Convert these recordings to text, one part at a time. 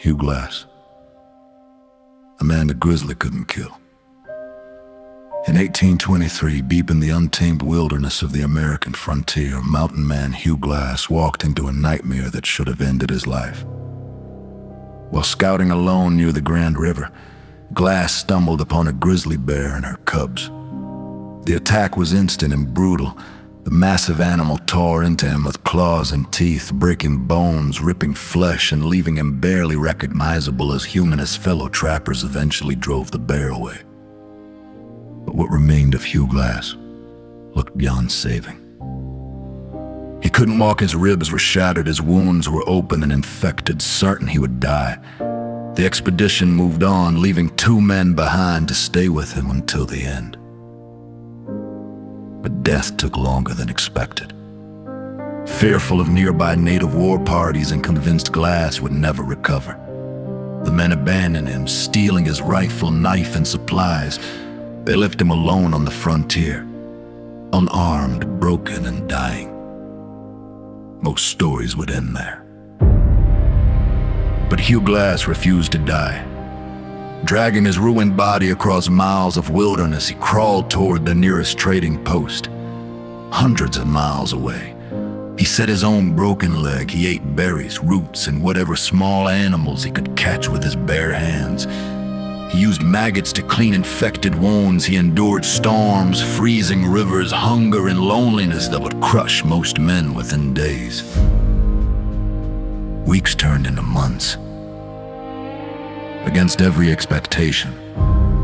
Hugh Glass, a man that Grizzly couldn't kill. In 1823, deep in the untamed wilderness of the American frontier, mountain man Hugh Glass walked into a nightmare that should have ended his life. While scouting alone near the Grand River, Glass stumbled upon a grizzly bear and her cubs. The attack was instant and brutal. The massive animal tore into him with claws and teeth, breaking bones, ripping flesh, and leaving him barely recognizable as human as fellow trappers eventually drove the bear away. But what remained of Hugh Glass looked beyond saving. He couldn't walk, his ribs were shattered, his wounds were open and infected, certain he would die. The expedition moved on, leaving 2 men behind to stay with him until the end. But death took longer than expected. Fearful of nearby native war parties and convinced Glass would never recover, the men abandoned him, stealing his rifle, knife, and supplies. They left him alone on the frontier, unarmed, broken, and dying. Most stories would end there. But Hugh Glass refused to die. Dragging his ruined body across miles of wilderness, he crawled toward the nearest trading post, hundreds of miles away. He set his own broken leg. He ate berries, roots, and whatever small animals he could catch with his bare hands. He used maggots to clean infected wounds. He endured storms, freezing rivers, hunger, and loneliness that would crush most men within days. Weeks turned into months. Against every expectation,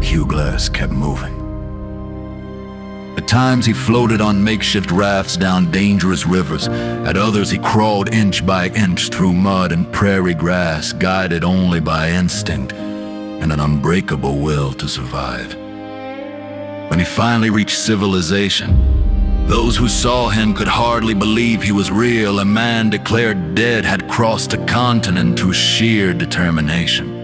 Hugh Glass kept moving. At times he floated on makeshift rafts down dangerous rivers. At others he crawled inch by inch through mud and prairie grass, guided only by instinct and an unbreakable will to survive. When he finally reached civilization, those who saw him could hardly believe he was real. A man declared dead had crossed a continent through sheer determination.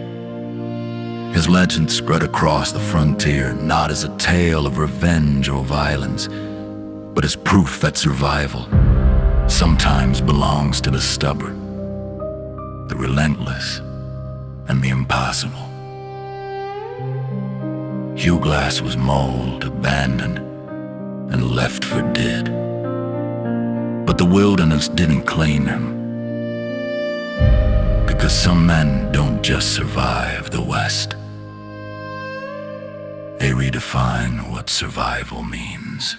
His legend spread across the frontier, not as a tale of revenge or violence, but as proof that survival sometimes belongs to the stubborn, the relentless, and the impossible. Hugh Glass was mauled, abandoned, and left for dead. But the wilderness didn't claim him. Because some men don't just survive the West. They redefine what survival means.